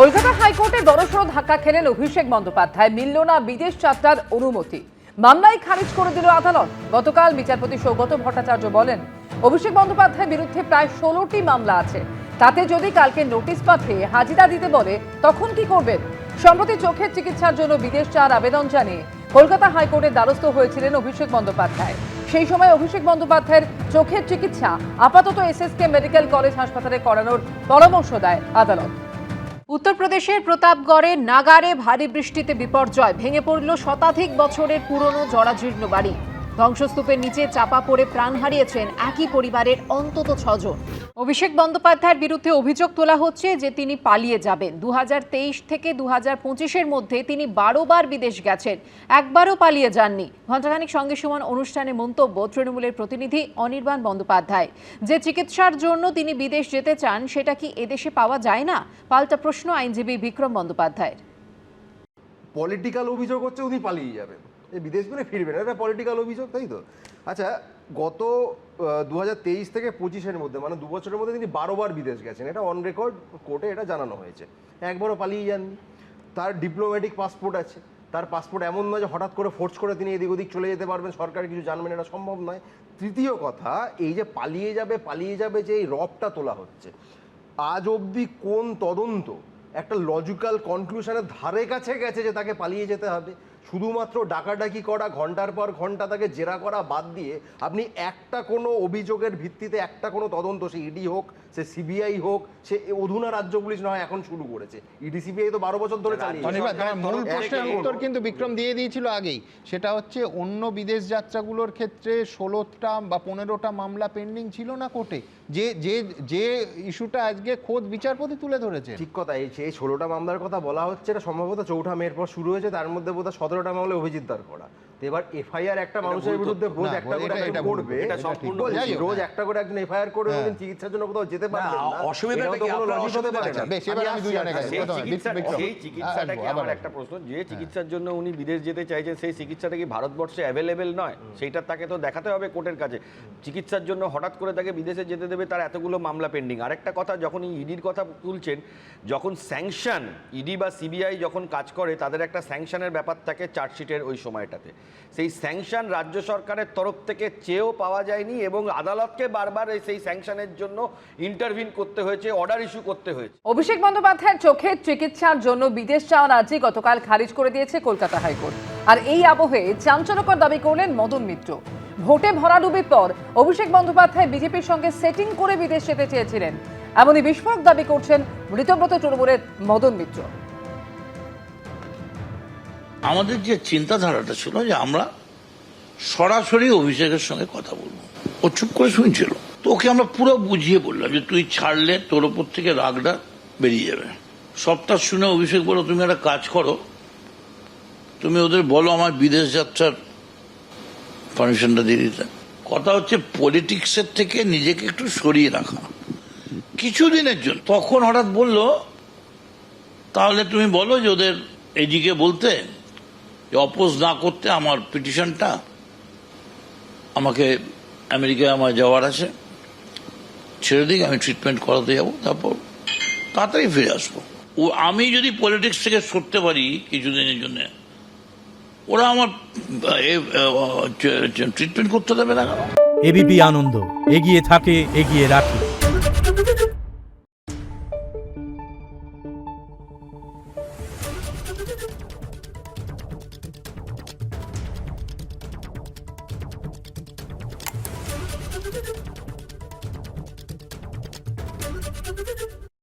কলকাতা হাইকোর্টে বড়সড় ধাক্কা খেলেন অভিষেক বন্দ্যোপাধ্যায়। মিলল না বিদেশ যাত্রার অনুমতি, মামলাই খারিজ করে দিল আদালত। গতকাল বিচারপতি সৌগত ভট্টাচার্য বলেন, অভিষেক বন্দ্যোপাধ্যায়ের বিরুদ্ধে প্রায় 16টি মামলা আছে, তাতে যদি কালকে নোটিশ পাঠিয়ে হাজিরা দিতে বলে তখন কি করবেন। সম্প্রতি চোখের চিকিৎসার জন্য বিদেশ যাওয়ার আবেদন জানিয়ে কলকাতা হাইকোর্টের দ্বারস্থ হয়েছিলেন অভিষেক বন্দ্যোপাধ্যায়। সেই সময় অভিষেক বন্দ্যোপাধ্যায়ের চোখের চিকিৎসা আপাতত এসএসকে মেডিকেল কলেজ হাসপাতালে করানোর পরামর্শ দেয় আদালত। উত্তরপ্রদেশের প্রতাপগড়ে নাগারে ভারী বৃষ্টিতে বিপর্যয়, ভেঙে পড়ল শতাধিক বছরের পুরনো জরাজীর্ণ বাড়ি। ধ্বংসস্তূপের নিচে চাপা পড়ে প্রাণ হারিয়েছেন একই পরিবারের অন্তত 6 জন। অভিষেক বন্দ্যোপাধ্যায়ের বিরুদ্ধে অভিযোগ তোলা হচ্ছে যে তিনি পালিয়ে যাবেন। 2023 থেকে 2025-এর মধ্যে তিনি 12 বার বিদেশ গেছেন, একবারও পালিয়ে যাননি। ঘণ্টাখানিক সঙ্গে সমান অনুষ্ঠানে মন্তব্য তৃণমূলের প্রতিনিধি অনির্বাণ বন্দ্যোপাধ্যায়, যে চিকিৎসার জন্য তিনি বিদেশ যেতে চান সেটা কি এদেশে পাওয়া যায় না? পাল্টা প্রশ্ন আইনজীবী বিক্রম বন্দ্যোপাধ্যায়ের। পলিটিক্যাল অভিযোগ হচ্ছে উনি পালিয়ে যাবেন, এই বিদেশ করে ফিরবেন, এটা পলিটিক্যাল অভিযোগ, তাই তো? আচ্ছা, গত 2023 থেকে 25-এর মধ্যে মানে 2 বছরের মধ্যে তিনি 12 বার বিদেশ গেছেন, এটা অন রেকর্ড কোর্টে এটা জানানো হয়েছে। একবারও পালিয়ে যাননি। তার ডিপ্লোম্যাটিক পাসপোর্ট আছে, তার পাসপোর্ট এমন নয় যে হঠাৎ করে ফোর্স করে তিনি এদিক ওদিক চলে যেতে পারবেন, সরকার কিছু জানবেন, এটা সম্ভব নয়। তৃতীয় কথা, এই যে পালিয়ে যাবে যে এই রবটা তোলা হচ্ছে, আজ অবধি কোন তদন্ত একটা লজিক্যাল কনক্লুশনের ধারে কাছে গেছে যে তাকে পালিয়ে যেতে হবে? শুধুমাত্র ডাকাডাকি করা, ঘন্টার পর ঘন্টা তাকে জেরা করা বাদ দিয়ে আপনি একটা কোনো অভিযোগের ভিত্তিতে একটা কোনো তদন্ত, সে ইডি হোক, সে সিবিআই হোক, সে অধুনা রাজ্য পুলিশ নয় এখন শুরু করেছে, ইডি সিবিআই তো 12 বছর ধরে চালিয়েছে। মূল প্রশ্নের উত্তর কিন্তু বিক্রম দিয়ে দিয়েছিল আগেই, সেটা হচ্ছে অন্য বিদেশ যাত্রাগুলোর ক্ষেত্রে 16টা বা 15টা মামলা পেন্ডিং ছিল না কোর্টে, যে যে যে ইস্যুটা আজকে খোদ বিচারপতি তুলে ধরেছে। ঠিক কথা, এই 16টা মামলার কথা বলা হচ্ছে, এটা সম্ভবত 4 মের পর শুরু হয়েছে, তার মধ্যে বোধহয় 17টা মামলা অভিজিৎ দার করা। তো এবার এফআইআর একটা মানুষের বিরুদ্ধে রোজ একটা করে করবে, রোজ একটা করে একজন এফআইআর করবে, চিকিৎসার জন্য কোথাও যেতে পারবেন না, অসুবিধাটা কি? কোনো লজিক হতে পারে না। বেশ, এবার আমি দুজনে গেছি। সেই চিকিৎসাটাকে আমার একটা প্রশ্ন, যে চিকিৎসার জন্য উনি বিদেশ যেতে চাইছেন সেই চিকিৎসাটা কি ভারতবর্ষে অ্যাভেলেবেল নয়? সেইটা তাকে তো দেখাতে হবে কোর্টের কাছে। চিকিৎসার জন্য হঠাৎ করে তাকে বিদেশে যেতে দেবে, তার এতগুলো মামলা পেন্ডিং। আরেকটা কথা, যখন ইডির কথা তুলছেন, যখন স্যাংশন ইডি বা সিবিআই যখন কাজ করে তাদের একটা স্যাংশনের ব্যাপার থাকে চার্জশিটের ওই সময়টাতে, সেই স্যাংশন রাজ্য সরকারের তরফ থেকে চেয়েও পাওয়া যায়নি এবং আদালতকে বারবার সেই স্যাংশনের জন্য ইন্টারভিন করতে হয়েছে, অর্ডার ইস্যু করতে হয়েছে। অভিষেক বন্দ্যোপাধ্যায়ের চোখের চিকিৎসার জন্য বিদেশ যাওয়ার আর্জি গতকাল খারিজ করে দিয়েছে কলকাতা হাইকোর্ট। আর এই আবহে চাঞ্চল্যকর দাবি করলেন মদন মিত্র। ভোটে ভরাডুবির পর অভিষেক বন্দ্যোপাধ্যায় বিজেপির সঙ্গে সেটিং করে বিদেশ যেতে চেয়েছিলেন, এমনই বিস্ফোরক দাবি করছেন মৃতব্রত তৃণমূলের মদন মিত্র। আমাদের যে চিন্তাধারাটা ছিল যে আমরা সরাসরি অভিষেকের সঙ্গে কথা বলবো, ও চুপ করে শুনছিল, তো ওকে আমরা পুরো বুঝিয়ে বললাম যে তুই ছাড়লে তোর ওপর থেকে রাগটা বেরিয়ে যাবে। সবটা শুনে অভিষেক বলো, তুমি একটা কাজ করো, তুমি ওদের বলো আমার বিদেশ যাত্রার পারমিশনটা দিয়ে দিতে। কথা হচ্ছে পলিটিক্সের থেকে নিজেকে একটু সরিয়ে রাখা কিছুদিনের জন্য। তখন হঠাৎ বললো, তাহলে তুমি বলো যে ওদের এদিকে বলতে অপোজ না করতে আমার পিটিশনটা, আমাকে আমেরিকায় আমার যাওয়ার আছে, ছেড়ে দিক, আমি ট্রিটমেন্ট করাতে যাবো, তারপর তাড়াতাড়ি ফিরে আসবো। ও আমি যদি পলিটিক্স থেকে সরতে পারি কিছুদিনের জন্য, ওরা আমার ট্রিটমেন্ট করতে দেবে না। এবিপি আনন্দ, এগিয়ে থাকে, এগিয়ে রাখে।